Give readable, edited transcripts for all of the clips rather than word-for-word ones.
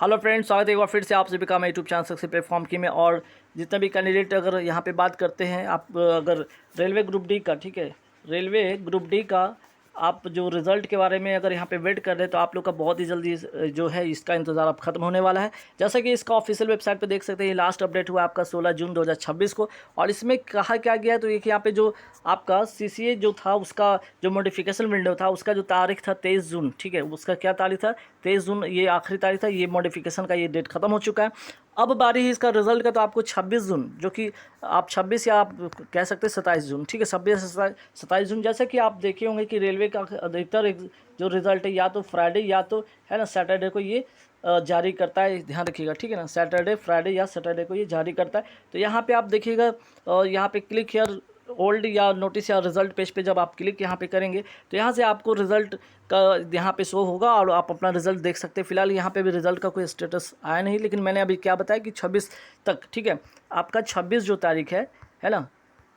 Hello friends, स्वागत है एक बार फिर से आप सभी का मैं यूट्यूब चैनल सक्सेस प्लेटफॉर्म की में। और जितने भी कैंडिडेट अगर यहाँ पे बात करते हैं, आप अगर रेलवे ग्रुप डी का, ठीक है, रेलवे ग्रुप डी का आप जो रिज़ल्ट के बारे में अगर यहाँ पे वेट कर रहे हैं तो आप लोग का बहुत ही जल्दी जो है इसका इंतज़ार अब खत्म होने वाला है। जैसा कि इसका ऑफिशियल वेबसाइट पे देख सकते हैं, लास्ट अपडेट हुआ आपका 16 जून 2026 को। और इसमें कहा क्या गया, तो एक यहाँ पे जो आपका सीसीए जो था उसका जो मॉडिफिकेशन विंडो था उसका जो तारीख था 23 जून, ठीक है, उसका क्या तारीख था 23 जून, ये आखिरी तारीख था। ये मॉडिफिकेशन का ये डेट खत्म हो चुका है। अब बारी है इसका रिजल्ट का, तो आपको 26 जून, जो कि आप 26 या आप कह सकते हैं 27 जून, ठीक है, 26 27 जून। जैसे कि आप देखे होंगे कि रेलवे का अधिकतर जो रिज़ल्ट है या तो फ्राइडे या तो है ना सैटरडे को ये जारी करता है। ध्यान रखिएगा, ठीक है ना, सैटरडे, फ्राइडे या सैटरडे को ये जारी करता है। तो यहाँ पे आप देखिएगा, यहाँ पे क्लिक हियर ओल्ड या नोटिस या रिज़ल्ट पेज पे जब आप क्लिक यहाँ पे करेंगे तो यहाँ से आपको रिज़ल्ट का यहाँ पे शो होगा और आप अपना रिज़ल्ट देख सकते हैं। फिलहाल यहाँ पे भी रिज़ल्ट का कोई स्टेटस आया नहीं, लेकिन मैंने अभी क्या बताया कि 26 तक, ठीक है, आपका 26 जो तारीख है ना,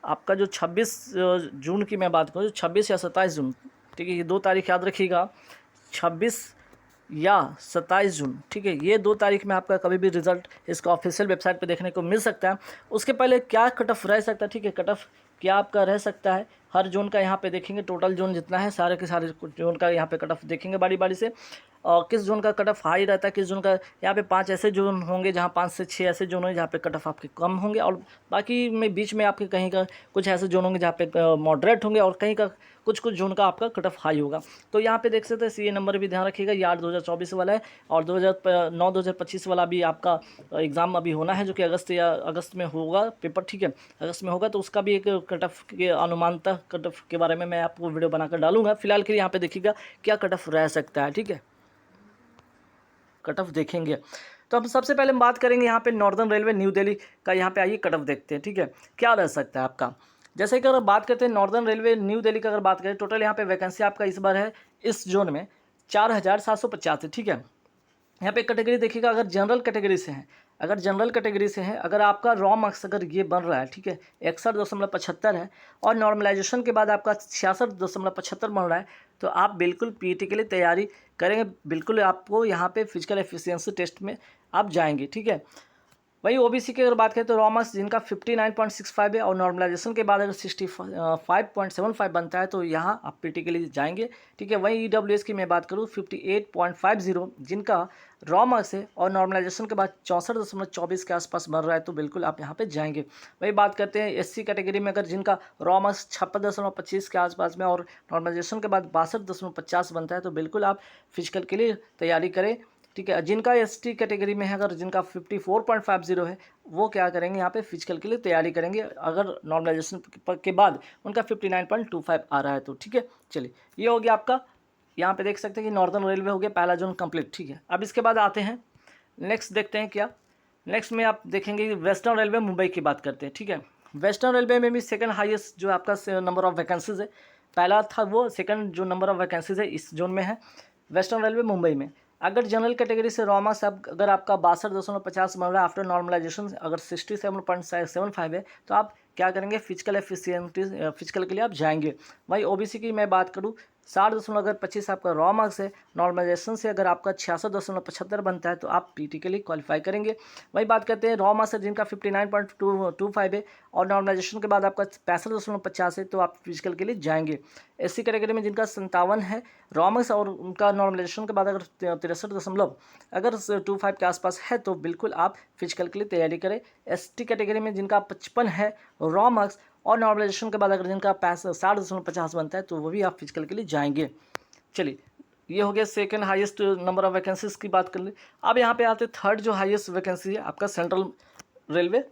आपका जो 26 जून की मैं बात करूँ, 26 या 27 जून, ठीक है, ये 2 तारीख याद रखिएगा, 26 या 27 जून, ठीक है, ये 2 तारीख में आपका कभी भी रिज़ल्ट इसका ऑफिशियल वेबसाइट पे देखने को मिल सकता है। उसके पहले क्या कट ऑफ रह सकता है, ठीक है, कट ऑफ क्या आपका रह सकता है हर जोन का, यहाँ पे देखेंगे टोटल जोन जितना है सारे के सारे जोन का यहाँ पे कट ऑफ देखेंगे बारी बारी से। और किस जोन का कट ऑफ हाई रहता है, किस जोन का, यहाँ पे 5 ऐसे जोन होंगे जहाँ 5 से 6 ऐसे जोन होंगे जहाँ पे कट ऑफ आपके कम होंगे, और बाकी में बीच में आपके कहीं का कुछ ऐसे जोन होंगे जहाँ पे मॉडरेट होंगे, और कहीं का कुछ जोन का आपका कट ऑफ हाई होगा। तो यहाँ पे देख सकते हैं सीए नंबर भी ध्यान रखिएगा, यार 2024 वाला है, और 2025 वाला भी आपका एग्ज़ाम अभी होना है, जो कि अगस्त में होगा पेपर, ठीक है, अगस्त में होगा। तो उसका भी एक कट ऑफ के अनुमानतः कट ऑफ के बारे में मैं आपको वीडियो बनाकर डालूंगा। फिलहाल के लिए यहाँ पे देखिएगा क्या कट ऑफ रह सकता है, ठीक है, कट ऑफ देखेंगे। तो हम सबसे पहले हम बात करेंगे यहाँ पे नॉर्दर्न रेलवे न्यू दिल्ली का। यहाँ पे आइए कट ऑफ देखते हैं, ठीक है, क्या रह सकता है आपका। जैसे कि अगर बात करते हैं नॉर्दर्न रेलवे न्यू दिल्ली का, अगर बात करें टोटल यहाँ पे वैकेंसी आपका इस बार है इस जोन में 4750 है, ठीक है। यहाँ पे कैटेगरी देखिएगा, अगर जनरल कैटेगरी से हैं, अगर जनरल कैटेगरी से हैं, अगर आपका रॉ मार्क्स अगर ये बन रहा है, ठीक है, 61.75 है, और नॉर्मलाइजेशन के बाद आपका 66.75 बन रहा है, तो आप बिल्कुल पीटी के लिए तैयारी करेंगे। बिल्कुल आपको यहाँ पे फिजिकल एफिशिएंसी टेस्ट में आप जाएंगे, ठीक है। वही ओबीसी की अगर बात करें तो रॉ मार्क्स जिनका 59.65 है और नॉर्मलाइजेशन के बाद अगर 65.75 बनता है तो यहाँ आप पीटी के लिए जाएंगे, ठीक है। वही ईडब्ल्यूएस की मैं बात करूँ 58.50 जिनका रॉ मार्क्स है और नॉर्मलाइजेशन के बाद 64.24 के आसपास बन रहा है, तो बिल्कुल आप यहाँ पे जाएंगे। वही बात करते हैं एससी कैटेगरी में, अगर जिनका रॉ मार्क्स 56.25 के आसपास में और नॉर्मलाइजेशन के बाद 62.50 बनता है, तो बिल्कुल आप फिजिकल के लिए तैयारी करें, ठीक है। जिनका एसटी कैटेगरी में है, अगर जिनका 54.50 है, वो क्या करेंगे यहाँ पे फिजिकल के लिए तैयारी करेंगे, अगर नॉर्मलाइजेशन के बाद उनका 59.25 आ रहा है तो, ठीक है। चलिए, ये हो गया आपका, यहाँ पे देख सकते हैं कि नॉर्दर्न रेलवे हो गया पहला जोन कंप्लीट, ठीक है। अब इसके बाद आते हैं नेक्स्ट, देखते हैं क्या नेक्स्ट में आप देखेंगे वेस्टर्न रेलवे मुंबई की बात करते हैं, ठीक है। वेस्टर्न रेलवे में भी सेकंड हाईएस्ट जो आपका नंबर ऑफ वैकेंसीज है, पहला था वो, सेकंड जो नंबर ऑफ वैकेंसीज है इस जोन में है वेस्टर्न रेलवे मुंबई में। अगर जनरल कैटेगरी से रॉ मार्क्स अगर आपका 62.50 बन रहा है आफ्टर नॉर्मलाइजेशन, अगर 67.75 है, तो आप क्या करेंगे, फिजिकल एफिशिएंसी फिजिकल के लिए आप जाएंगे। वही ओबीसी की मैं बात करूँ 60.25 आपका रॉ मार्क्स है, नॉर्मलाइजेशन से अगर आपका 66.75 बनता है तो आप पीटी के लिए क्वालिफाई करेंगे। वही बात करते हैं रॉ मार्क्स है जिनका 59.25 है और नॉर्मलाइजेशन के बाद आपका 65.50 है, तो आप फिजिकल के लिए जाएंगे। एससी कैटेगरी में जिनका 57 है रॉ मार्क्स और उनका नॉर्मलाइजेशन के बाद अगर 63.25 के आसपास है, तो बिल्कुल आप फिजिकल के लिए तैयारी करें। एसटी कैटेगरी में जिनका 55 है रॉ मार्क्स और नॉर्मलाइजेशन के बाद अगर जिनका 60.50 बनता है, तो वो भी आप फिजिकल के लिए जाएंगे। चलिए, ये हो गया second highest number of vacancies की बात कर ले। अब यहाँ पे आते थर्ड जो हाईएस्ट वैकेंसी है आपका सेंट्रल रेलवे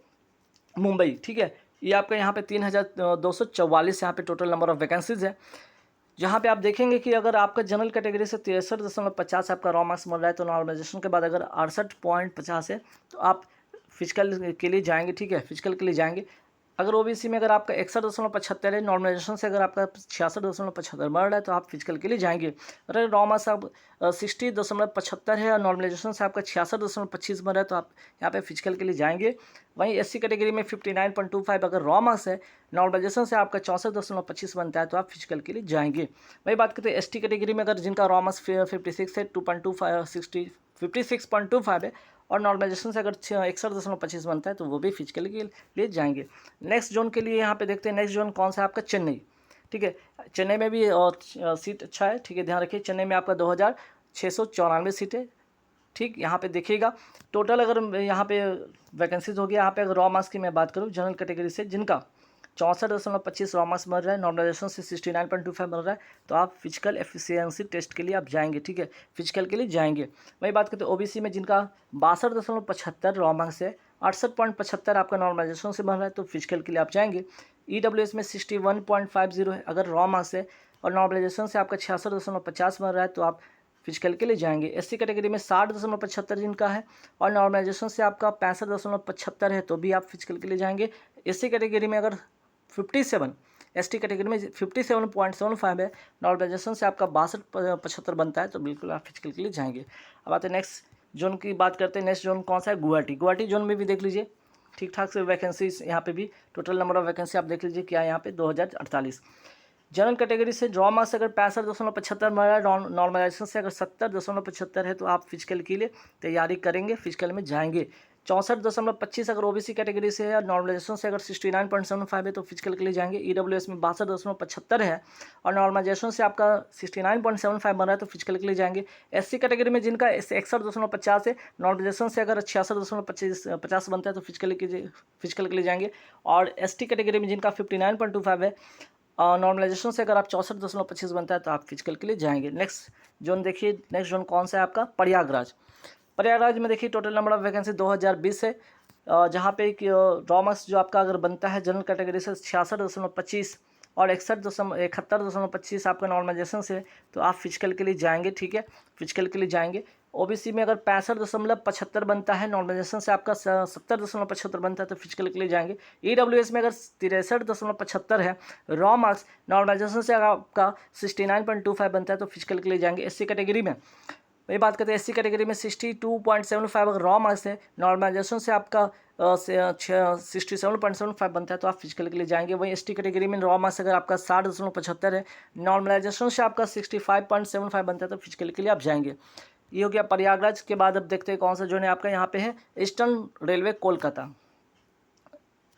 मुंबई, ठीक है। ये आपका यहाँ पे 3244 यहाँ पे टोटल नंबर ऑफ वैकेंसीज है, जहाँ पे आप देखेंगे कि अगर आपका जनरल कैटेगरी से 63.50 आपका रॉ मार्क्स मिल रहा है, तो नॉर्मलाइजेशन के बाद अगर 68.50 है, तो आप फिजिकल के लिए जाएंगे, ठीक है, फिजिकल के लिए जाएंगे। अगर ओबीसी में अगर आपका 61.75 है, नॉर्मलाइजेशन से अगर आपका 66.75 बढ़ रहा है, तो आप फिजिकल के लिए जाएंगे। अगर रॉ मार्क्स आप 60.75 है और नॉर्मलाइजेशन से आपका 66.25 बन रहा है, तो आप यहाँ पे फिजिकल के लिए जाएंगे। वहीं एससी कैटेगरी में 59.25 अगर रॉ मार्क्स है, नॉर्मलाइजेशन से आपका 64.25 बनता है, तो आप फिजिकल के लिए जाएंगे। वही बात करते हैं एसटी कैटेगरी में, अगर जिनका रॉ मार्क्स 56 है, 2.25 56.25 है, और नॉर्मलाइजेशन से अगर 61.25 बनता है तो वो भी फिजिकल के लिए जाएंगे। नेक्स्ट जोन के लिए यहाँ पे देखते हैं, नेक्स्ट जोन कौन सा है आपका चेन्नई, ठीक है। चेन्नई में भी सीट अच्छा है, ठीक है, ध्यान रखिए। चेन्नई में आपका 2694 सीटें, ठीक। यहाँ पे देखिएगा टोटल अगर यहाँ पे वैकेंसीज होगी, यहाँ पे अगर रॉ मार्क्स की मैं बात करूँ जनरल कैटेगरी से, जिनका 64.25 रॉ मार्क्स मिल रहा है, नॉर्मलाइजेशन से 69.25 मिल रहा है, तो आप फिजिकल एफिशिएंसी टेस्ट के लिए आप जाएंगे, ठीक है, फिजिकल के लिए जाएंगे। वही बात करते हैं ओबीसी में, जिनका 62.75 रॉ मार्क्स है, 68.75 आपका नॉर्मलाइजेशन से मिल रहा है, तो फिजिकल के लिए आप जाएंगे। ईडब्ल्यूएस में 61.50 है अगर रॉ मार्क्स है, और नॉर्मलाइजेशन से आपका 66.50 मिल रहा है, तो आप फिजिकल के लिए जाएंगे। एससी कैटेगरी में 60.75 जिनका है, और नॉर्मलाइजेशन से आपका 65.75 है, तो भी आप फिजिकल के लिए जाएंगे। एससी कैटेगरी में अगर 57, एसटी कैटेगरी में 57.75 है, नॉर्मलाइजेशन से आपका 62.75 बनता है, तो बिल्कुल आप फिजिकल के लिए जाएंगे। अब आते हैं नेक्स्ट जोन की बात करते हैं। नेक्स्ट जोन कौन सा है? गुवाहाटी। गुवाहाटी जोन में भी देख लीजिए ठीक ठाक से वैकेंसी, यहाँ पे भी टोटल नंबर ऑफ वैकेंसी आप देख लीजिए क्या है यहाँ पे 2048। जनरल कैटेगरी से ड्रॉ मार्क्स अगर 65.75 मिल रहा है, नॉर्मलाइजेशन से अगर 70.75 है, तो आप फिजिकल के लिए तैयारी करेंगे, फिजिकल में जाएंगे। 64.25 अगर ओबीसी कैटेगरी से है, और नॉर्मलाइजेशन से अगर 69.75 है, तो फिजिकल के लिए जाएंगे। ईडब्ल्यूएस में 62.75 है, और नॉर्मलाइजेशन से आपका 69.75 बन रहा है, तो फिजिकल के लिए जाएंगे। एससी कैटेगरी में जिनका 61.50 है, नॉर्मलाइजेशन से अगर 66.50 बनता है, तो फिजिकल के लिए जाएंगे। और एसटी कैटेगरी में जिनका 59.25 है, नॉर्मलाइजेशन से अगर आप 64.25 बनता है, तो आप फिजिकल के लिए जाएंगे। नेक्स्ट जोन देखिए, नेक्स्ट जोन कौन सा है आपका? प्रयागराज। प्रयागराज में देखिए टोटल नंबर ऑफ वैकेंसी 2020 है, जहाँ पे रॉ मार्क्स जो आपका अगर बनता है जनरल कैटेगरी से 66.25 और 71.25 आपका नॉर्मलाइजेशन से, तो आप फिजिकल के लिए जाएंगे, ठीक है, फिजिकल के लिए जाएंगे। ओबीसी में अगर 65.75 बनता है, नॉर्मलाइजेशन से आपका 70.75 बनता है, तो फिजिकल के लिए जाएंगे। ईडब्ल्यूएस में अगर 63.75 है रॉ मार्क्स, नॉर्मलाइजेशन से अगर आपका 69.25 बनता है, तो फिजिकल के लिए जाएंगे। एससी कैटेगरी में वही बात करते हैं, एससी कैटेगरी में 62.75 अगर रॉ मार्क्स है, नॉर्मलाइजेशन से आपका 67.75 बनता है, तो आप फिजिकल के लिए जाएंगे। वहीं एसटी कैटेगरी में रॉ मार्क्स अगर आपका 60.75 है, नॉर्मलाइजेशन से आपका 65.75 बनता है, तो फिजिकल के लिए आप जाएंगे। ये हो गया प्रयागराज के बाद। अब देखते हैं कौन सा जो है आपका यहाँ पे है ईस्टर्न रेलवे कोलकाता।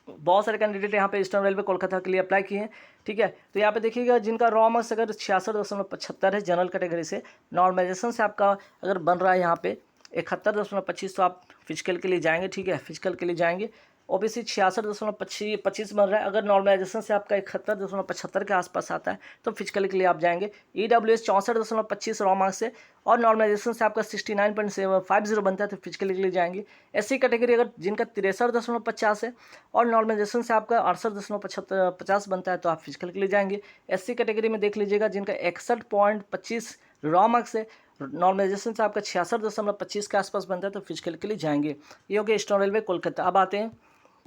बहुत सारे कैंडिडेट यहाँ पे ईस्टर्न रेलवे कोलकाता के लिए अप्लाई किए हैं, ठीक है। तो यहाँ पे देखिएगा जिनका रॉ मार्क्स अगर 66.75 है जनरल कैटेगरी से, नॉर्मलाइजेशन से आपका अगर बन रहा है यहाँ पे 71.25, तो आप फिजिकल के लिए जाएंगे, ठीक है, फिजिकल के लिए जाएंगे। ओबीसी 66.25 बन रहा है, अगर नॉर्मलाइजेशन से आपका 71.75 के आसपास आता है, तो फिजिकल के लिए आप जाएंगे। ईडब्ल्यूएस 64.25 रॉ मार्क्स से, और नॉर्मलाइजेशन से आपका 69.50 बनता है, तो फिजिकल के लिए जाएंगे। एससी कैटेगरी अगर जिनका 63.50 है, और नॉर्मलाइजेशन से आपका 68.50 बनता है, तो आप फिजिकल के लिए जाएंगे। एससी कैटेगरी में देख लीजिएगा जिनका 61.25 रॉ मार्क्स है, नॉर्मलाइजेशन से आपका 66.25 के आसपास बनता है, तो फिजिकल के लिए जाएंगे। ये हो गया ईस्टर्न रेलवे कोलकाता। अब आते हैं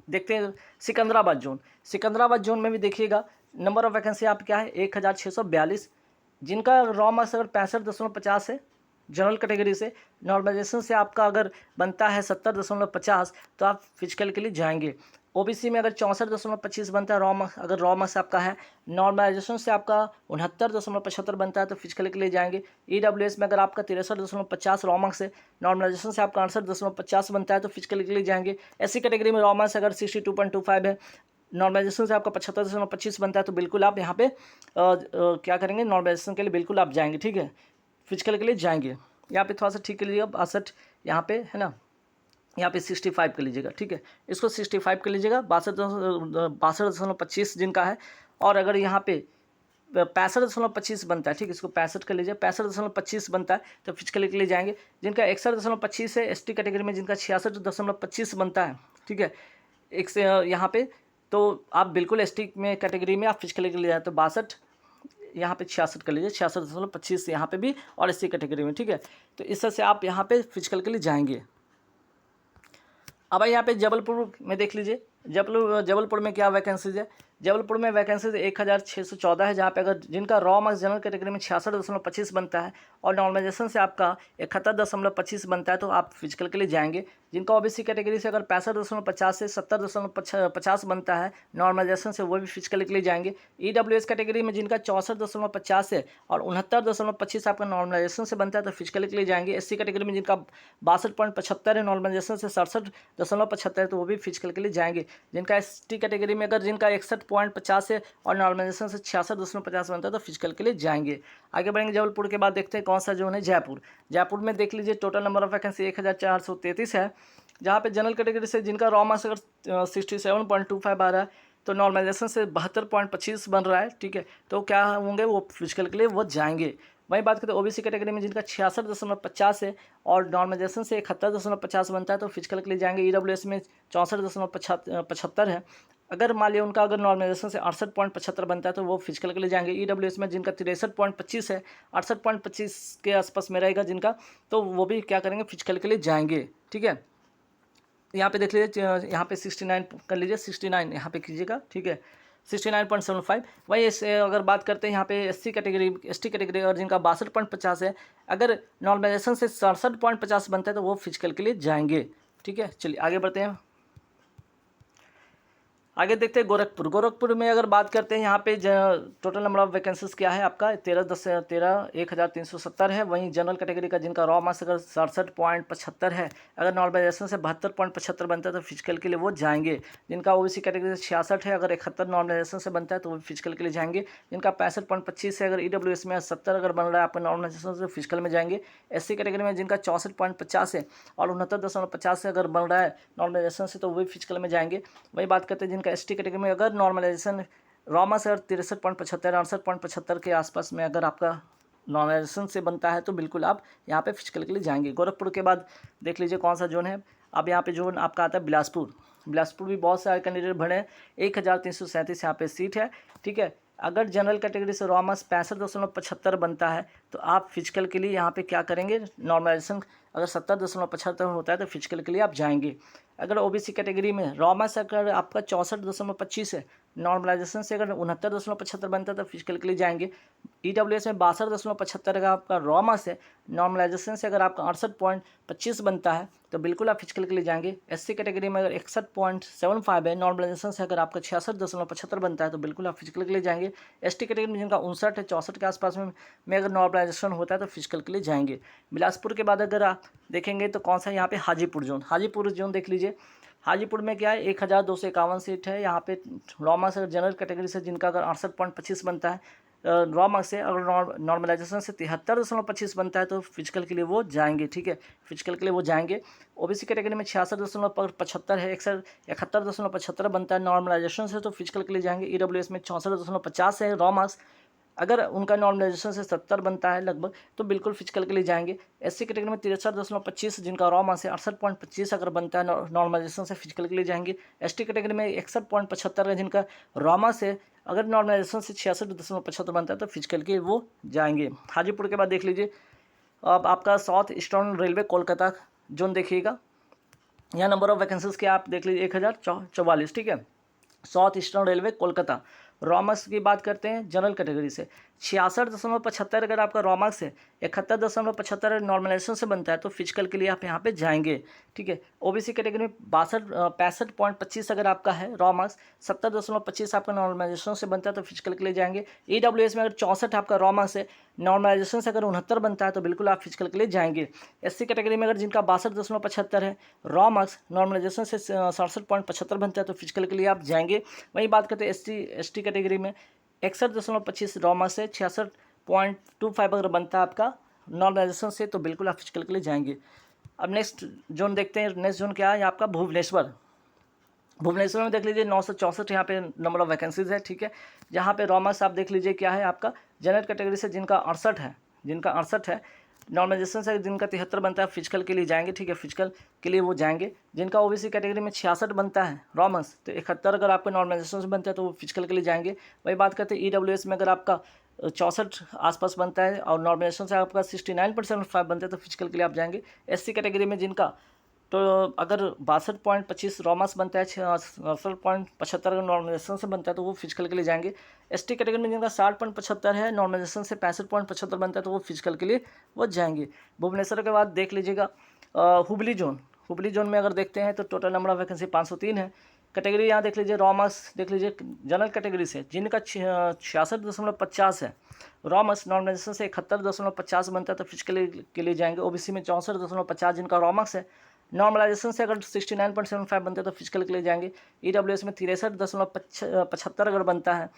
देखते हैं सिकंदराबाद जोन। सिकंदराबाद जोन में भी देखिएगा नंबर ऑफ वैकेंसी आप क्या है 1642, जिनका रॉ मार्क्स अगर 65.50 है जनरल कैटेगरी से, नॉर्मलाइजेशन से आपका अगर बनता है 70.50, तो आप फिजिकल के लिए जाएंगे। ओबीसी में अगर 64.25 बनता है रॉ मार्क्स, अगर रॉ मार्क्स आपका है, नॉर्मलाइजेशन से आपका 69.75 बनता है, तो फिजिकल के लिए जाएंगे। ईडब्ल्यूएस में अगर आपका 63.50 रॉ मार्क्स है, नॉर्मलाइजेशन से आपका 68.50 बनता है, तो फिजिकल के लिए जाएंगे। एससी कैटेगरी में रॉ मार्क्स अगर 62.25 है, नॉर्मलाइजेशन से आपका 75.25 बनता है, तो बिल्कुल आप यहाँ पे क्या करेंगे, नॉर्मलाइजेशन के लिए बिल्कुल आप जाएंगे, ठीक है, फिजिकल के लिए जाएंगे। यहाँ पे थोड़ा सा ठीक कर लीजिएगा, 62 यहाँ पे है ना, यहाँ पे 65 कर लीजिएगा, ठीक है, इसको 65 कर लीजिएगा। 62.25 जिनका है, और अगर यहाँ पे 65.25 बनता है, ठीक है, इसको 65 कर लीजिए, 65.25 बनता है, तो फिजिकल के लिए जाएंगे। जिनका 61.25 है एसटी कैटेगरी में, जिनका 66.25 बनता है, ठीक है, एक से यहाँ पे, तो आप बिल्कुल एसटी में कैटेगरी में आप फिजिकल के लिए जाए, तो 62 यहाँ पे 66 कर लीजिए, 66.25 यहाँ पे भी, और एससी कैटेगरी में, ठीक है। तो इस तरह से आप यहाँ पे फिजिकल के लिए जाएंगे। अब यहाँ पे जबलपुर में देख लीजिए, जबलपुर में क्या वैकेंसीज है। जबलपुर में वैकेंसीज 1614 है, जहाँ पे अगर जिनका रॉ मार्क्स जनरल कैटेगरी में 66.25 बनता है और नॉर्मलाइजेशन से आपका 71.25 बनता है तो आप फिजिकल के लिए जाएंगे। जिनका ओबीसी कैटेगरी से अगर 65.50 से 70.50 बनता है नॉर्मलाइजेशन से, वो भी फिजिकल के लिए जाएंगे। ईडब्ल्यूएस कैटेगरी में जिनका 64.50 है और 69.25 आपका नॉर्मलाइजेशन से बनता है तो फिजिकल के लिए जाएंगे। एससी कैटेगरी में जिनका 62.75 है, नॉर्मलाइजेशन से 67.75 है तो वो भी फिजिकल के लिए जाएंगे। जिनका एसटी कैटेगरी में अगर जिनका 61.50 है और नॉर्मलाइजेशन से 66.50 बनता है तो फिजिकल के लिए जाएंगे। आगे बढ़ेंगे जबलपुर के बाद देखते हैं कौन सा जोन है जयपुर। जयपुर में देख लीजिए टोटल नंबर ऑफ वैकेंसी 1433 है, जहाँ पे जनरल कैटेगरी से जिनका रॉ मार्क्स अगर 67.25 आ रहा है तो नॉर्मलाइजेशन से 72.25 बन रहा है, ठीक है, तो क्या होंगे वो फिजिकल के लिए वो जाएंगे। वही बात करते हैं ओबीसी कैटेगरी में जिनका 66.50 है और नॉर्मलाइजेशन से 71.50 बनता है तो फिजिकल के लिए जाएंगे। ईडब्ल्यूएस में 64.75 है, अगर मान लिया उनका अगर नॉर्मलाइजेशन से 68.75 बनता है तो वो फिजिकल के लिए जाएंगे। ईडब्ल्यूएस में जिनका 63.25 है, 68.25 के आसपास में रहेगा जिनका, तो वो भी क्या करेंगे फिजिकल के लिए जाएंगे, ठीक है। यहाँ पे देख लीजिए, यहाँ पे 69 कर लीजिए, 69 यहाँ पे कीजिएगा, ठीक है, 69.75। वही ऐसे अगर बात करते हैं यहाँ पे एसटी कैटेगरी और जिनका 62.50 है, अगर नॉर्मलाइजेशन से 67.50 बनता है तो वो फिजिकल के लिए जाएंगे, ठीक है। चलिए आगे बढ़ते हैं। आगे देखते हैं गोरखपुर में अगर बात करते हैं यहाँ पे टोटल नंबर ऑफ वैकेंसीज क्या है आपका 13,13,13,13,1,370 है। वहीं जनरल कैटेगरी का जिनका रॉ मार्क्स अगर 67.75 है, अगर नॉर्मलाइजेशन से 72.75 बनता है तो फिजिकल के लिए वो जाएंगे। जिनका ओबीसी कैटेगरी से 66 है, अगर 71 नॉर्मलाइजेशन से बनता है तो वो फिजिकल के लिए जाएंगे। जिनका 65.25 है, अगर ईडब्ल्यूएस में 70 अगर बन रहा है आपका नॉर्मलाइजेशन से फिजिकल में जाएंगे। एससी कैटेगरी में जिनका 64.50 है और 69.50 से अगर बन रहा है नॉर्मलाइजेशन से तो वो फिजिकल में जाएंगे। वही बात करते हैं जिनका एसटी कैटेगरी में अगर नॉर्मलाइजेशन रॉ मार्क्स अगर 63.75 68.75 के आसपास में अगर आपका नॉर्मलाइजेशन से बनता है तो बिल्कुल आप यहाँ पे फिजिकल के लिए जाएंगे। गोरखपुर के बाद देख लीजिए कौन सा जोन है। अब यहाँ पे जोन आपका आता है बिलासपुर भी बहुत सारे कैंडिडेट भरे हैं, 1337 यहाँ पे सीट है, ठीक है। अगर जनरल कैटेगरी से रॉ मार्क्स 65.75 बनता है तो आप फिजिकल के लिए यहाँ पे क्या करेंगे, नॉर्मलाइजेशन अगर 70.75 होता है तो फिजिकल के लिए आप जाएंगे। अगर ओबीसी कैटेगरी में रॉ मार्क्स अगर आपका 64.25 है, नॉर्मलाइजेशन से अगर 69.75 बनता है तो फिजिकल के लिए जाएंगे। ईडब्ल्यूएस में 62.75 का आपका रॉ मार्क्स है, नॉर्मलाइजेशन से अगर आपका 68.25 बनता है तो बिल्कुल आप फिजिकल के लिए जाएंगे। एससी कैटेगरी में अगर 61.75 है, नॉर्मलाइजेशन से अगर आपका 66.75 बनता है तो बिल्कुल आप फिजिकल के लिए जाएंगे। एसटी कैटेगरी में जिनका 59 है, 64 के आसपास में अगर नॉर्मलाइजेशन होता है तो फिजिकल के लिए जाएंगे। बिलासपुर के बाद अगर आप देखेंगे तो कौन सा यहाँ पे हाजीपुर जोन देख लीजिए। हाजीपुर में क्या है 1251 सीट है। यहाँ पे रॉ मार्क्स अगर जनरल कैटेगरी से जिनका अगर 68.25 बनता है रॉ मार्क्स से, अगर नॉर्मलाइजेशन से 73.25 बनता है तो फिजिकल के लिए वो जाएंगे, ठीक है, फिजिकल के लिए वो जाएंगे। ओबीसी कैटेगरी में 66.75 है, 71.75 बनता है नॉर्मलाइजेशन से तो फिजिकल के लिए जाएंगे। ईडब्ल्यूएस में 64.50 है रॉ मार्क्स, अगर उनका नॉर्मलाइजेशन से 70 बनता है लगभग तो बिल्कुल फिजिकल के लिए जाएंगे। एससी कैटेगरी में 63.25 जिनका रॉ मार्क्स है, 68.25 अगर बनता है नॉर्मलाइजेशन से फिजिकल के लिए जाएंगे। एसटी कैटेगरी में 61.75 है जिनका रॉ मार्क्स है, अगर नॉर्मलाइजेशन से 66.75 बनता है तो फिजिकल के वो जाएंगे। हाजीपुर के बाद देख लीजिए अब आपका south eastern railway Kolkata zone देखिएगा। यहाँ नंबर ऑफ वैकेंसीज के आप देख लीजिए 1044, ठीक है। South eastern railway Kolkata raw marks की बात करते हैं जनरल कैटेगरी से 66.75 अगर आपका रॉ मार्क्स है, 71.75 नॉर्मलाइजेशन से बनता है तो फिजिकल के लिए आप यहाँ पे जाएंगे, ठीक है। ओबीसी कैटेगरी में 65.25 अगर आपका है रॉ मार्क्स, 70.25 आपका नॉर्मलाइजेशन से बनता है तो फिजिकल के लिए जाएंगे। ईडब्ल्यूएस में अगर 64 आपका रॉ मार्क्स है, नॉर्मलाइजेशन से अगर 69 बनता है तो बिल्कुल आप फिजिकल के लिए जाएंगे। एससी कैटेगरी में अगर जिनका 62.75 है रॉ मार्क्स, नॉर्मलाइजेशन से 67.75 बनता है तो फिजिकल के लिए आप जाएंगे। वही बात करते हैं एसटी कैटेगरी में 61.25 रॉ मार्क्स से 66.25 अगर बनता है आपका नॉर्मलाइजेशन से तो बिल्कुल आप फिजिकल के लिए जाएंगे। अब नेक्स्ट जोन देखते हैं। नेक्स्ट जोन क्या है आपका भुवनेश्वर में देख लीजिए 964 यहाँ पे नंबर ऑफ वैकेंसीज है, ठीक है। जहाँ पे रॉ मार्क्स आप देख लीजिए क्या है आपका जनरल कैटेगरी से जिनका 68 है, नॉर्मलाइजेशन से जिनका 73 बनता है फिजिकल के लिए जाएंगे, ठीक है, फिजिकल के लिए वो जाएंगे। जिनका ओबीसी कैटेगरी में 66 बनता है रॉ मार्क्स तो 71 अगर आपका नॉर्मलाइजेशन से बनता है तो वो फिजिकल के लिए जाएंगे। वही बात करते हैं ईडब्ल्यूएस में अगर आपका 64 आसपास बनता है और नॉर्मलाइजेशन से आपका 69.75 बनता है तो फिजिकल के लिए आप जाएंगे। एससी कैटेगरी में जिनका तो अगर 62.25 रॉमर्स बनता है, 68.75 अगर नॉर्मलाइजेशन से बनता है तो वो फिजिकल के लिए जाएंगे। एसटी कैटेगरी में जिनका 60.75 है, नॉर्मलाइजेशन से 65.75 बनता है तो वो फिजिकल के लिए वो जाएंगे। भुवनेश्वर के बाद देख लीजिएगा हुबली जोन। हुबली जोन में अगर देखते हैं तो टोटल नंबर ऑफ वैकेंसी 503 है। कैटेगरी यहाँ देख लीजिए, रॉमर्स देख लीजिए जनरल कैटेगरी से जिनका 66.50 है, रॉमर्स नॉर्मलाइजेशन से 71.50 बनता है तो फिजिकल के लिए जाएंगे। ओबीसी में 64.50 जिनका रॉमर्स है, नॉर्मलाइजेशन से अगर 69.75 बनते हैं तो फिजिकल के लिए जाएंगे। ईडब्ल्यूएस में 63.75 अगर बनता है,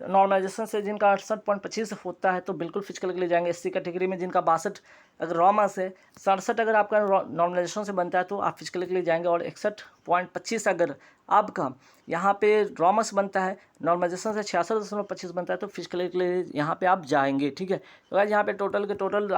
नॉर्मलाइजेशन से जिनका 68.25 होता है तो बिल्कुल फिजिकल के लिए जाएंगे। एससी कैटेगरी में जिनका 62 अगर रॉमर्स है, 67 अगर आपका नॉर्मलाइजेशन से बनता है तो आप फिजिकल के लिए जाएंगे। और 61.25 अगर आपका यहाँ पे रॉमर्स बनता है, नॉर्मलाइजेशन से 66.25 बनता है तो फिजिकल के लिए यहाँ पे आप जाएंगे। ठीक है, तो गाइस यहाँ पे टोटल के टोटल